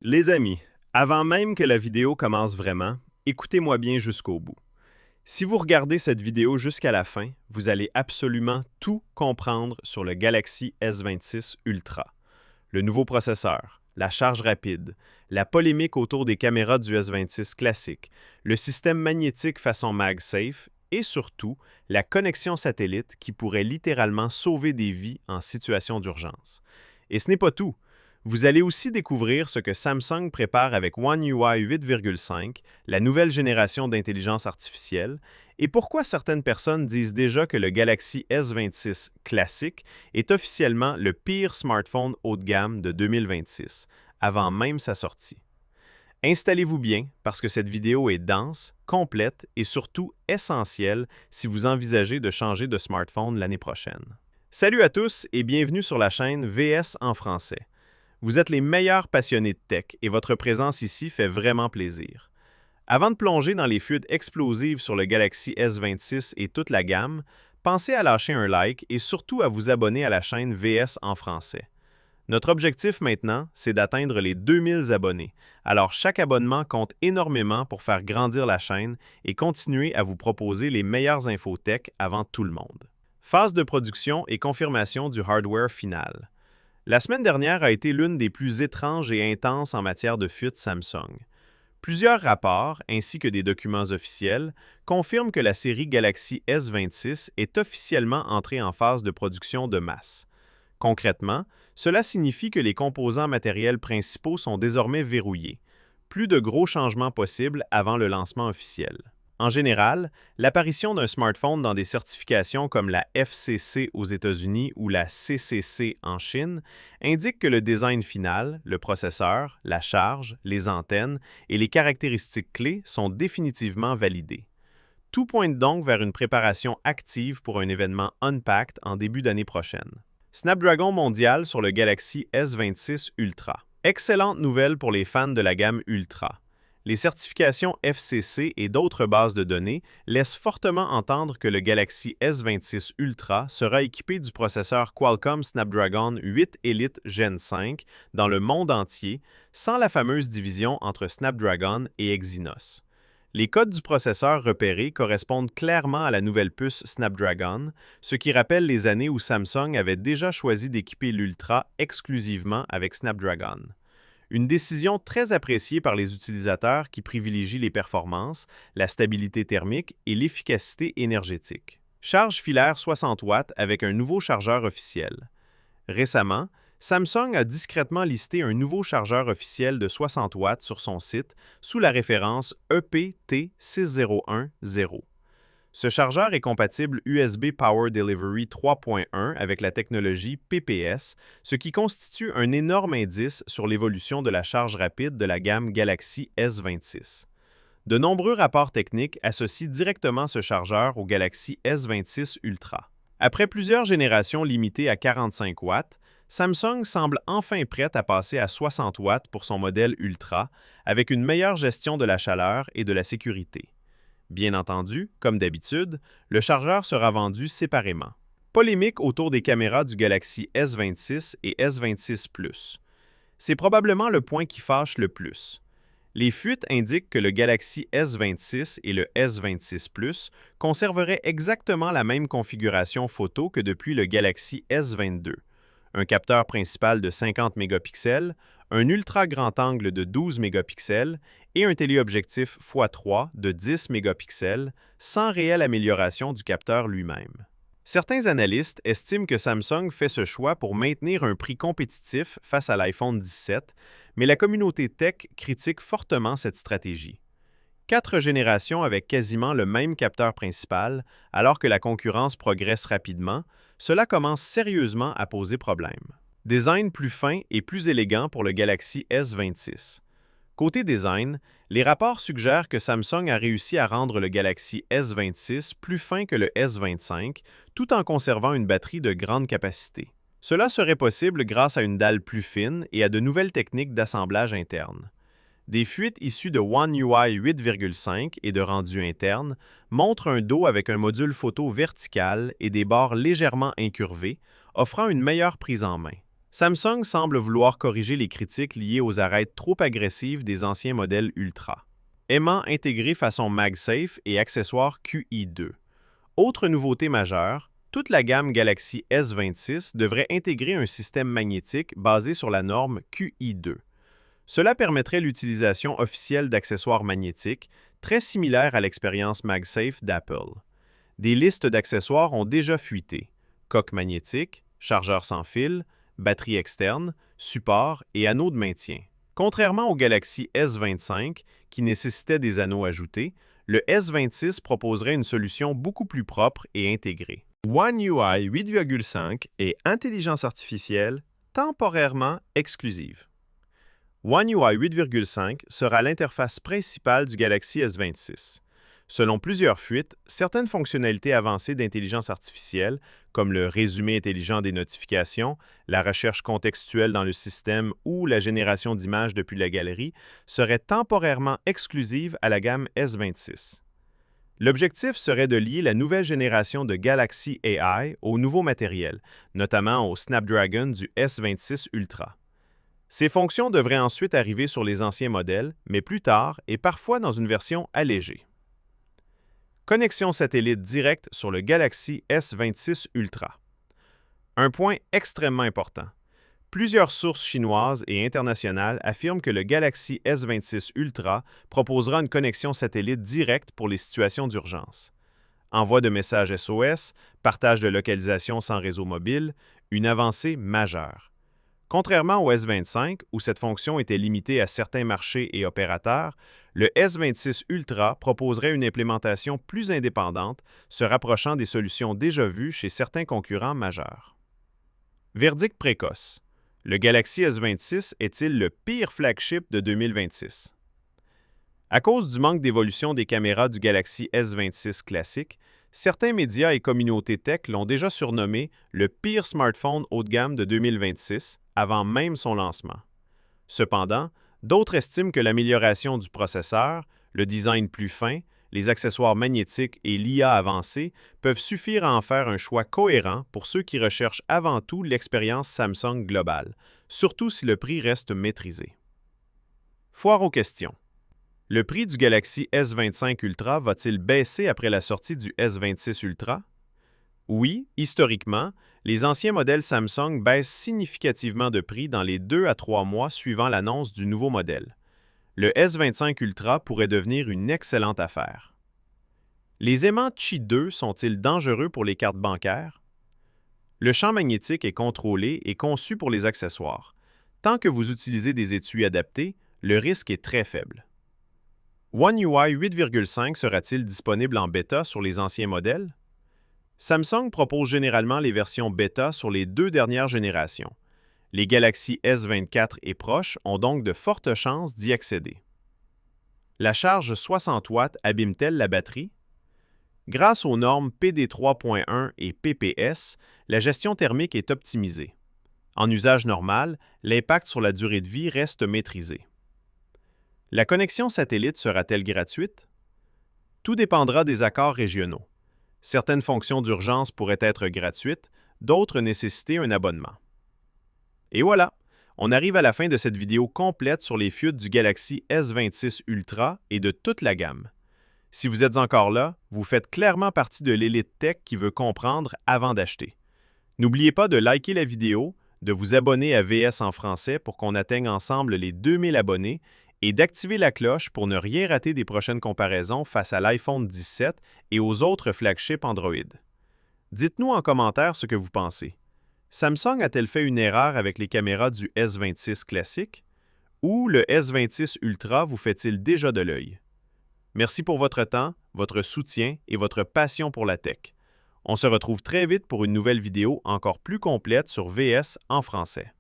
Les amis, avant même que la vidéo commence vraiment, écoutez-moi bien jusqu'au bout. Si vous regardez cette vidéo jusqu'à la fin, vous allez absolument tout comprendre sur le Galaxy S26 Ultra. Le nouveau processeur, la charge rapide, la polémique autour des caméras du S26 classique, le système magnétique façon MagSafe et surtout la connexion satellite qui pourrait littéralement sauver des vies en situation d'urgence. Et ce n'est pas tout. Vous allez aussi découvrir ce que Samsung prépare avec One UI 8.5, la nouvelle génération d'intelligence artificielle, et pourquoi certaines personnes disent déjà que le Galaxy S26 classique est officiellement le pire smartphone haut de gamme de 2026, avant même sa sortie. Installez-vous bien parce que cette vidéo est dense, complète et surtout essentielle si vous envisagez de changer de smartphone l'année prochaine. Salut à tous et bienvenue sur la chaîne VS en français. Vous êtes les meilleurs passionnés de tech et votre présence ici fait vraiment plaisir. Avant de plonger dans les fuites explosives sur le Galaxy S26 et toute la gamme, pensez à lâcher un like et surtout à vous abonner à la chaîne VS en français. Notre objectif maintenant, c'est d'atteindre les 2000 abonnés, alors chaque abonnement compte énormément pour faire grandir la chaîne et continuer à vous proposer les meilleures infos tech avant tout le monde. Phase de production et confirmation du hardware final. La semaine dernière a été l'une des plus étranges et intenses en matière de fuite Samsung. Plusieurs rapports, ainsi que des documents officiels, confirment que la série Galaxy S26 est officiellement entrée en phase de production de masse. Concrètement, cela signifie que les composants matériels principaux sont désormais verrouillés. Plus de gros changements possibles avant le lancement officiel. En général, l'apparition d'un smartphone dans des certifications comme la FCC aux États-Unis ou la CCC en Chine indique que le design final, le processeur, la charge, les antennes et les caractéristiques clés sont définitivement validés. Tout pointe donc vers une préparation active pour un événement Unpacked en début d'année prochaine. Snapdragon mondial sur le Galaxy S26 Ultra. Excellente nouvelle pour les fans de la gamme Ultra. Les certifications FCC et d'autres bases de données laissent fortement entendre que le Galaxy S26 Ultra sera équipé du processeur Qualcomm Snapdragon 8 Elite Gen 5 dans le monde entier, sans la fameuse division entre Snapdragon et Exynos. Les codes du processeur repérés correspondent clairement à la nouvelle puce Snapdragon, ce qui rappelle les années où Samsung avait déjà choisi d'équiper l'Ultra exclusivement avec Snapdragon. Une décision très appréciée par les utilisateurs qui privilégient les performances, la stabilité thermique et l'efficacité énergétique. Charge filaire 60 watts avec un nouveau chargeur officiel. Récemment, Samsung a discrètement listé un nouveau chargeur officiel de 60 watts sur son site sous la référence EPT6010. Ce chargeur est compatible USB Power Delivery 3.1 avec la technologie PPS, ce qui constitue un énorme indice sur l'évolution de la charge rapide de la gamme Galaxy S26. De nombreux rapports techniques associent directement ce chargeur au Galaxy S26 Ultra. Après plusieurs générations limitées à 45 watts, Samsung semble enfin prête à passer à 60 watts pour son modèle Ultra, avec une meilleure gestion de la chaleur et de la sécurité. Bien entendu, comme d'habitude, le chargeur sera vendu séparément. Polémique autour des caméras du Galaxy S26 et S26 Plus. C'est probablement le point qui fâche le plus. Les fuites indiquent que le Galaxy S26 et le S26 Plus conserveraient exactement la même configuration photo que depuis le Galaxy S22. Un capteur principal de 50 mégapixels, un ultra grand angle de 12 mégapixels et un téléobjectif x3 de 10 mégapixels, sans réelle amélioration du capteur lui-même. Certains analystes estiment que Samsung fait ce choix pour maintenir un prix compétitif face à l'iPhone 17, mais la communauté tech critique fortement cette stratégie. 4 générations avec quasiment le même capteur principal, alors que la concurrence progresse rapidement, cela commence sérieusement à poser problème. Design plus fin et plus élégant pour le Galaxy S26. Côté design, les rapports suggèrent que Samsung a réussi à rendre le Galaxy S26 plus fin que le S25, tout en conservant une batterie de grande capacité. Cela serait possible grâce à une dalle plus fine et à de nouvelles techniques d'assemblage interne. Des fuites issues de One UI 8.5 et de rendu interne montrent un dos avec un module photo vertical et des bords légèrement incurvés, offrant une meilleure prise en main. Samsung semble vouloir corriger les critiques liées aux arêtes trop agressives des anciens modèles Ultra. Aimant intégrer façon MagSafe et accessoires QI2. Autre nouveauté majeure, toute la gamme Galaxy S26 devrait intégrer un système magnétique basé sur la norme QI2. Cela permettrait l'utilisation officielle d'accessoires magnétiques, très similaires à l'expérience MagSafe d'Apple. Des listes d'accessoires ont déjà fuité: coque magnétique, chargeur sans fil, batterie externe, support et anneaux de maintien. Contrairement au Galaxy S25, qui nécessitait des anneaux ajoutés, le S26 proposerait une solution beaucoup plus propre et intégrée. One UI 8.5 et intelligence artificielle temporairement exclusive. One UI 8.5 sera l'interface principale du Galaxy S26. Selon plusieurs fuites, certaines fonctionnalités avancées d'intelligence artificielle, comme le résumé intelligent des notifications, la recherche contextuelle dans le système ou la génération d'images depuis la galerie, seraient temporairement exclusives à la gamme S26. L'objectif serait de lier la nouvelle génération de Galaxy AI au nouveau matériel, notamment au Snapdragon du S26 Ultra. Ces fonctions devraient ensuite arriver sur les anciens modèles, mais plus tard et parfois dans une version allégée. Connexion satellite directe sur le Galaxy S26 Ultra. Un point extrêmement important. Plusieurs sources chinoises et internationales affirment que le Galaxy S26 Ultra proposera une connexion satellite directe pour les situations d'urgence. Envoi de messages SOS, partage de localisation sans réseau mobile, une avancée majeure. Contrairement au S25, où cette fonction était limitée à certains marchés et opérateurs, le S26 Ultra proposerait une implémentation plus indépendante, se rapprochant des solutions déjà vues chez certains concurrents majeurs. Verdict précoce. Le Galaxy S26 est-il le pire flagship de 2026? À cause du manque d'évolution des caméras du Galaxy S26 classique, certains médias et communautés tech l'ont déjà surnommé le pire smartphone haut de gamme de 2026, avant même son lancement. Cependant, d'autres estiment que l'amélioration du processeur, le design plus fin, les accessoires magnétiques et l'IA avancée peuvent suffire à en faire un choix cohérent pour ceux qui recherchent avant tout l'expérience Samsung globale, surtout si le prix reste maîtrisé. Foire aux questions. Le prix du Galaxy S25 Ultra va-t-il baisser après la sortie du S26 Ultra? Oui, historiquement, les anciens modèles Samsung baissent significativement de prix dans les 2 à 3 mois suivant l'annonce du nouveau modèle. Le S25 Ultra pourrait devenir une excellente affaire. Les aimants Qi 2 sont-ils dangereux pour les cartes bancaires? Le champ magnétique est contrôlé et conçu pour les accessoires. Tant que vous utilisez des étuis adaptés, le risque est très faible. One UI 8.5 sera-t-il disponible en bêta sur les anciens modèles? Samsung propose généralement les versions bêta sur les 2 dernières générations. Les Galaxy S24 et proches ont donc de fortes chances d'y accéder. La charge 60 watts abîme-t-elle la batterie? Grâce aux normes PD 3.1 et PPS, la gestion thermique est optimisée. En usage normal, l'impact sur la durée de vie reste maîtrisé. La connexion satellite sera-t-elle gratuite? Tout dépendra des accords régionaux. Certaines fonctions d'urgence pourraient être gratuites, d'autres nécessiter un abonnement. Et voilà, on arrive à la fin de cette vidéo complète sur les fuites du Galaxy S26 Ultra et de toute la gamme. Si vous êtes encore là, vous faites clairement partie de l'élite tech qui veut comprendre avant d'acheter. N'oubliez pas de liker la vidéo, de vous abonner à VS en français pour qu'on atteigne ensemble les 2000 abonnés et d'activer la cloche pour ne rien rater des prochaines comparaisons face à l'iPhone 17 et aux autres flagships Android. Dites-nous en commentaire ce que vous pensez. Samsung a-t-elle fait une erreur avec les caméras du S26 classique? Ou le S26 Ultra vous fait-il déjà de l'œil? Merci pour votre temps, votre soutien et votre passion pour la tech. On se retrouve très vite pour une nouvelle vidéo encore plus complète sur VS en français.